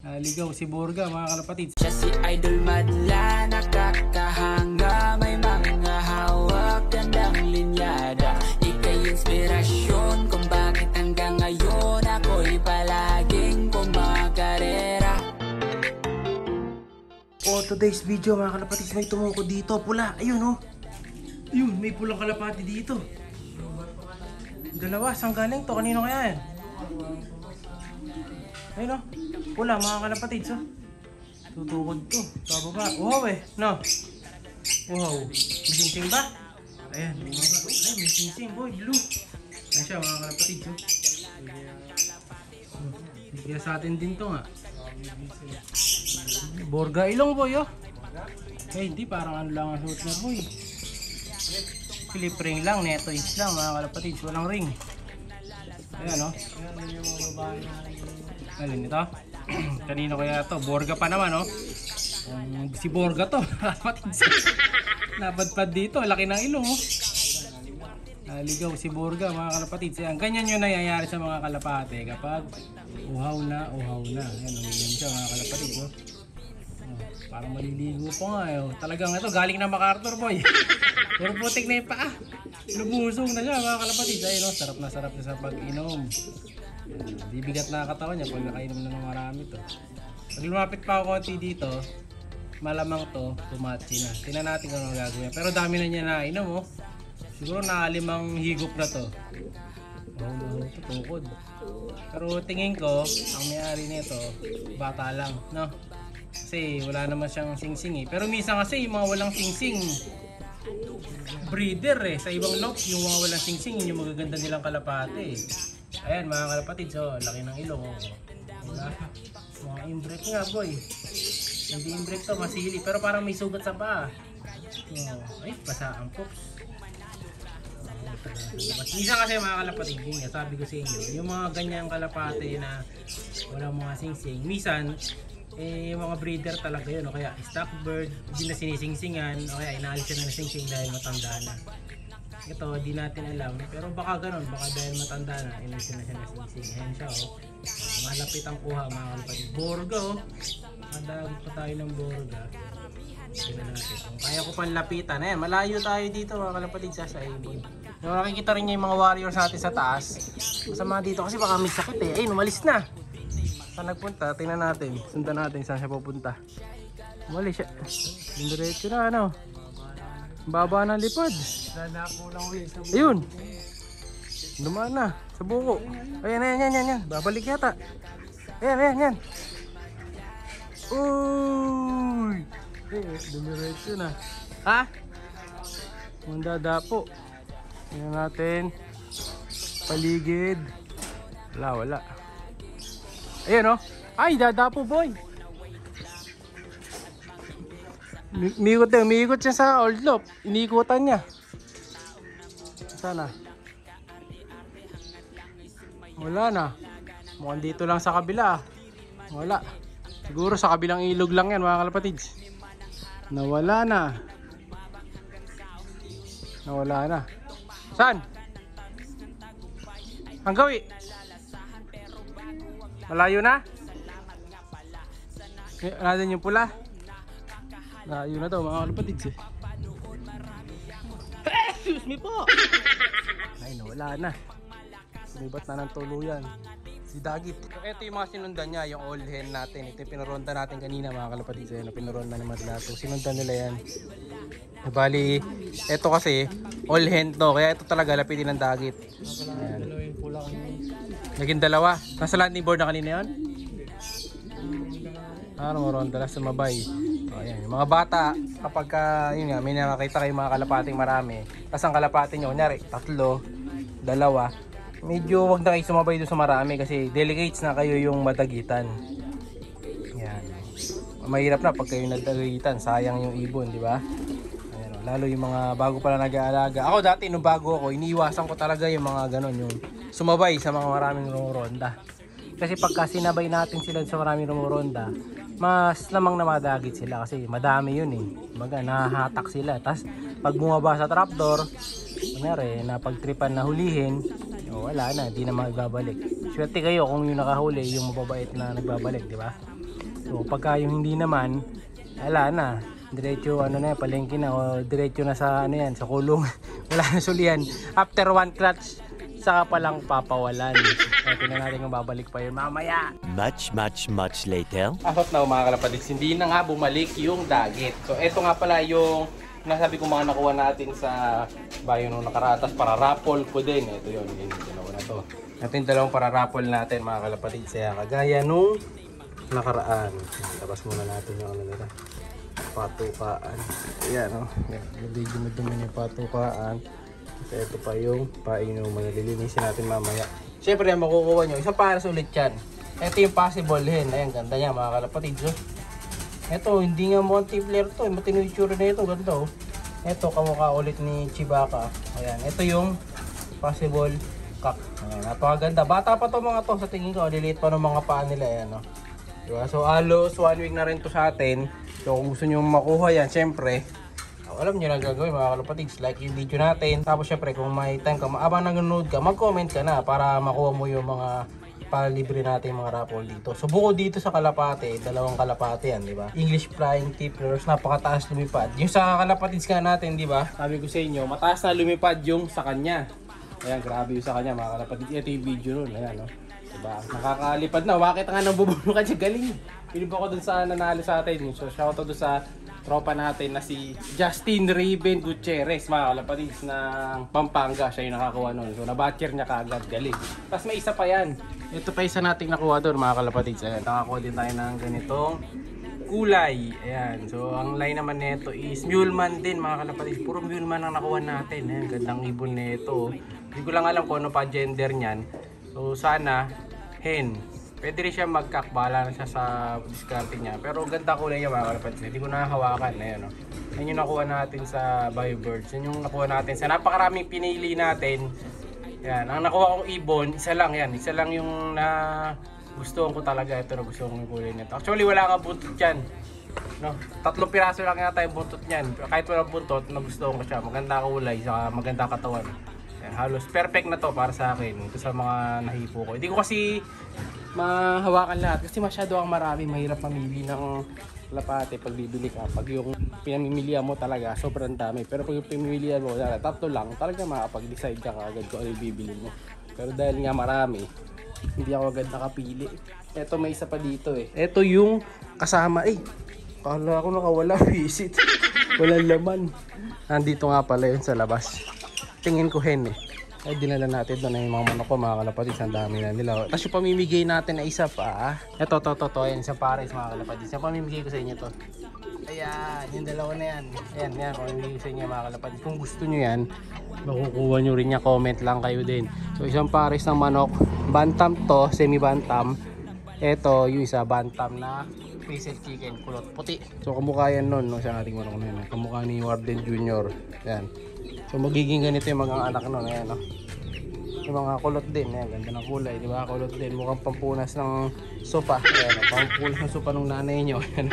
Naligaw si Borga mga kalapatid. Siya si Idol Madla, nakakahanga, may mga hawak, gandang linyada. Ika'y inspirasyon kung bakit hanggang ngayon ako'y palaging kumakarera. Today's video mga kalapatid, may tumungkod dito, pula, ayun oh. Yun, may pulang kalapati dito. Dalawa, saan galing to? Kanino kaya yan? Ayun oh, pula mga kalapatid, so. Tutukod to, bababa. Wow eh, no? Wow, may sing-sing ba? Ayan, bumaba. Ay, may sing-sing, boy, blue. Ayan siya mga kalapatid, so. Kaya sa atin din to nga. Borga ilong boy oh. Eh hindi, parang ano lang ang suot na boy. Philip ring lang, neto is lang mga kalapatid, walang ring. Ayan oh. Alin ito? Kanino kaya to? Borga pa naman oh. Si Borga to. Napadpad dito, laki ng ilong oh. Naligaw si Borga mga kalapatid. Ganyan yung nangyayari sa mga kalapate kapag uhaw na. Ayan, umiyan siya mga kalapatid oh. Parang maliligo pa nga eh. Talagang ito, galing na MacArthur boy. Pero putik na yung paa. Lubusong na siya mga kalapatid. Ayun oh, sarap na sa pag-inom. Bibigat na katawan niya pag nakainom na ng marami to. Pag lumapit pa ako konti dito, malamang to, tumatsi na. Tingnan natin kung ano gagawin. Pero dami na niya nainom oh. Siguro na 5 higop na to. Tukod. Pero tingin ko, ang may-ari nito, bata lang, no? Kasi wala naman siyang sing-sing eh. Pero minsan kasi yung mga walang sing-sing, breeder eh. Sa ibang lock, yung mga walang sing-sing, yung magaganda nilang kalapate eh. Ayan mga kalapatid, so laki ng ilong oh. Wala. Mga imbrek nga boy. Hindi imbrek to, masili. Pero parang may sugat sa paa. Oh, ay, basa ang pops. Minsan kasi mga kalapatid, yun, sabi ko sa inyo, yung mga ganyang kalapate na walang mga sing-sing, minsan yung mga breeder talaga yun, o kaya stock bird, hindi na sinising-singan, o kaya inaalis na ng sing-sing dahil matanda na. Ito, di natin alam, pero baka ganun, baka dahil matanda na, inaalis na siya ng sing-sing. Ayan siya oh, malapit ang kuha mga kalapatid. Borga oh, madagit pa tayo ng borga. Kung kaya ko pang lapitan, ayan, malayo tayo dito mga kalapatid sa ibon. Yung nakikita rin niya yung mga warriors natin sa taas. Masama dito kasi baka may sakit eh. Ayun, umalis na. Saan nagpunta? Tingnan natin. Sundan natin saan siya pupunta. Umalis siya. Diretso na ano. Baba ng lipad. Ayun. Dumaan na. Sa buko. Ayan. Babalik yata. Ayan. Uy. Dumiretso na. Ha? Mandadapo. Tingnan natin. Paligid. Wala. Ayan oh. Ay, dadapo boy. Umiikot siya sa old loop. Iniikutan niya. Sana. Wala na. Mukhang dito lang sa kabila. Wala. Siguro sa kabilang ilog lang yan mga kalapatids. Nawala na. Saan? Hanggawi. Malayo na? Natin yung pula. Malayo na to mga kalapatids eh. Excuse me po. Ay, nawala na. Sumibat na ng tuluyan. Si Dagit. Ito yung mga sinundan niya, yung all hen natin. Ito yung pinaronda natin kanina mga kalapatids. Ayun, pinaronda naman nila ito. Sinundan nila yan. Bali, ito kasi all hen to, kaya ito talaga lapitin ng Dagit. Ayan. Naging dalawa. Nasa landing board na kanina yun? Ronda lang sumabay. Ayan. Yung mga bata, kapag yun nga, may nakakita kayo mga kalapating marami, tapos ang kalapati nyo, kunyari, 3, 2, medyo wag na kayo sumabay doon sa marami kasi delegates na kayo yung madagitan. Ayan. Mahirap na pag kayo nagdagitan, sayang yung ibon, di ba? Lalo yung mga bago pala nag-aalaga. Ako dati nung bago ako, iniiwasan ko talaga yung mga ganon, yung sumabay sa mga maraming rumoronda. Kasi pagka sinabay natin sila sa maraming rumoronda, mas lamang na madagit sila kasi madami yun eh. Baga nahahatak sila. Tapos pag bumaba sa trapdoor, kunyari na pagtripan na hulihin, wala na, di na magbabalik. Swerte kayo kung yung nakahuli, yung mababait na nagbabalik, di ba? So pagka yung hindi naman, wala na. Diretso ano na, palengke na o diretso na sa ano yan, sa kulong. Wala na sulian. After 1 clutch, saka pa lang papawalan. Kaya tingnan natin kung babalik pa yun mamaya. Much later. Ahot na mga kalapatids, hindi na nga bumalik yung dagit. So eto nga pala yung nasabi ko mga nakuha natin sa bayo nung nakaratas para raffle ko din. Ito yun, yung dalawa na to. Ito yung dalawang para raffle natin mga kalapatids. Kaya kagaya nung nakaraan. Labas muna natin yung ano nila. Patukaan. Ayan o. Medyo madumi yung patukaan. Ito pa yung painuman. Lilinisin natin mamaya. Siyempre yan makukuha nyo. Isang pares ulit yan. Ito yung possible hen. Ayan, ganda niya mga kalapatids. Ito, hindi nga multiplayer to. Matino yung tsura na ito. Ganda o. Ito, kamukha ulit ni Chewbacca. Ayan, ito yung possible cock. Ayan, napakaganda. Bata pa to mga to sa tingin ko. Liliit pa ng mga paa nila. Ayan o. Diba? So halos 1 week na rin to sa atin. So kung gusto nyo makuha yan, syempre alam nyo na gagawin mga kalapatids, like yung video natin. Tapos syempre kung may time ka, abang nanonood ka, mag-comment ka na para makuha mo yung mga ipalibre natin mga raffle dito. So bukod dito sa kalapate, dalawang kalapate yan, di ba? English Flying Tipplers, napakataas lumipad. Yung sa kalapatids ka natin, di ba? Sabi ko sa inyo, mataas na lumipad yung sa kanya. Ayan, grabe yung sa kanya mga kalapatids. Ito yung video nun, ayan no. Diba? Nakakalipad na. Bakit nga nang bubuno ka siya? Galing. Pilip ako dun sa nanalo sa atin. So shoutout dun sa tropa natin na si Justin Raven Gutierrez. Mga kalapatids ng Pampanga. Siya yung nakakuha nun. So nabatcher niya kaagad. Galing. Tapos may isa pa yan. Ito pa isa nating nakuha doon mga kalapatids. Ayan. Nakakuha din tayo ng ganitong kulay. Ayan. So ang line naman nito is Muleman din mga kalapatids. Puro Muleman ang nakuha natin. Ayan. Gandang ibon nito. Hindi ko lang alam kung ano pa gender niyan. So sana hen. Pwede rin siya magkakbala na siya sa discarte niya. Pero ganda kulay niya mga kalapatids. Hindi ko nahahawakan. Ayan o. Yan yung nakuha natin sa BioBirds. Yan yung nakuha natin sa napakaraming pinili natin. Yan. Ang nakuha kong ibon, isa lang yan. Isa lang yung na gustuhan ko talaga. Ito na gusto kong kulay nito. Actually wala kang buntot yan. No? 3 piraso lang yata yung buntot niyan. Kahit walang buntot, nagustuhan ko siya. Maganda kulay, saka maganda katawan. Halos perfect na to para sa akin. Ito sa mga nahipo ko. Hindi ko kasi mahawakan lahat kasi masyado ang marami. Mahirap mamili ng kalapate pag bibili ka. Pag yung pinamimilian mo talaga sobrang dami. Pero pag yung pinamimilian mo, 3 lang, talaga makapag-decide ka agad kung ano yung bibili mo. Pero dahil nga marami, hindi ako agad nakapili. Ito may isa pa dito eh. Ito yung kasama eh. Kala ko nakawala, visit. Walang laman. Nandito nga pala yun sa labas. Tingin ko hen eh. Ay dinala natin doon na yung mga manok ko mga kalapatids. Ang dami na nila. Tapos yung pamimigay natin na isa pa. Ito. Ayan, isang pares mga kalapatids. Yung pamimigay ko sa inyo to. Ayan, yung dalawa na yan. Ayan, pamimigay ko sa inyo mga kalapatids. Kung gusto nyo yan, makukuha nyo rin niya. Comment lang kayo din. So isang pares ng manok. Bantam to, semi-bantam. Ito, yung isa bantam na Hazel chicken, kulot puti. So kamukha yan nun, no, sa ating manok na yun. Kamukha ni Warden Jr. Ayan. So magiging ganito yung mga anak nun, ayan no. Yung mga kulot din, ayan, ganda ng kulay, di ba? Kulot din, mukhang pampunas ng sopa. Ayan, pampunas ng sopa ng nanay nyo. Ayan,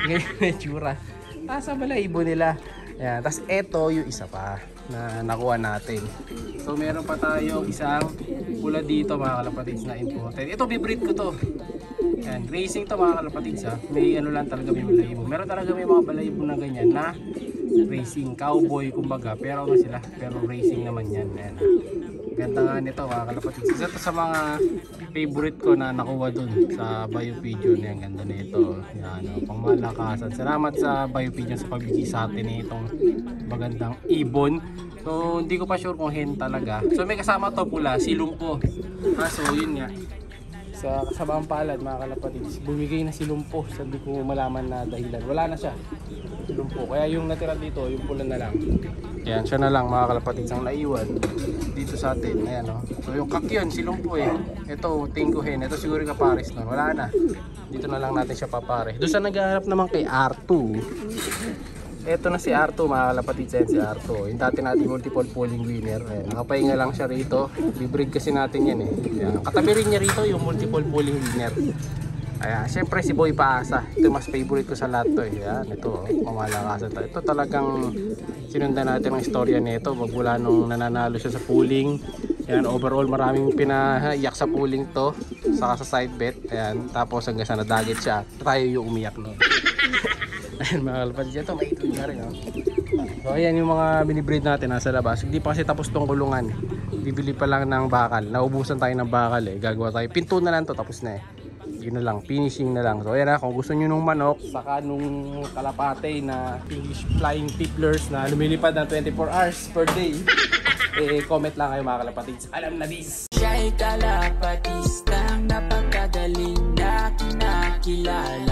ganyan na yung tsura. Nasa balahibo nila. Ayan, tapos eto yung isa pa na nakuha natin. So meron pa tayo isang pula dito mga kalapatids na imported. Ito bibreed ko to. Ayan, racing to mga kalapatids ha. May ano lang talaga may balahibo. Meron talaga may mga balahibo na ganyan na racing, cowboy kumbaga. Pero ano sila, pero racing naman yan. Ayan. Ganda nga nito mga kalapatids. Isa to sa mga favorite ko na nakuha dun sa BioPigeon. Ayan, ganda nito. Ayan, pangmalakasan. Salamat sa BioPigeon sa pagbigay sa atin nitong magandang ibon. So hindi ko pa sure kung hen talaga. So may kasama to pula, si Lumpo. So yun nga. Sa kasamang palad mga kalapatids, bumigay na si Lumpo. Sabi ko malaman na dahilan. Wala na siya. Si Lumpo. Kaya yung natira dito, yung pula na lang. Ayan, siya na lang mga kalapatids ang naiwan dito sa atin. Ayan o. So yung kakyon, si Lumpo eh. Ito, tingko hen. Ito siguro kapares nun. Wala na. Dito na lang natin siya papare. Doon sa naghahanap naman kay R2. Ito na si R2 mga kalapatids, yan si R2. Yung dati natin multiple polling winner. Ayan, nakapahinga lang siya rito. Bibreed kasi natin yan eh. Ayan, katabi rin niya rito yung multiple polling winner. Ayan, syempre si Boy Paasa. Ito mas favorite ko sa lahat to eh. Ayan, ito mamalakasan to. Ito talagang sinundan natin ang istorya nito. Magmula nung nananalo siya sa polling. Ayan, overall maraming pinaiyak sa polling to. saka sa side bet. Ayan, tapos hanggang sa nadagit siya, tayo yung umiyak nun. Ayan mga kalapatids, ito may itlog na rin. Oh. So ayan yung mga binibreed natin nasa labas. Hindi pa kasi tapos tong kulungan. Bibili pa lang ng bakal. Naubusan tayo ng bakal eh. Gagawa tayo. Pinto na lang to, tapos na eh. Yun na lang, finishing na lang. So ayan na, kung gusto nyo nung manok, saka nung kalapate na English flying tipplers na lumilipad ng 24 hours per day, eh comment lang kayo mga kalapatids. Alam na this! Siya'y kalapatistang napakagaling na kinakilala.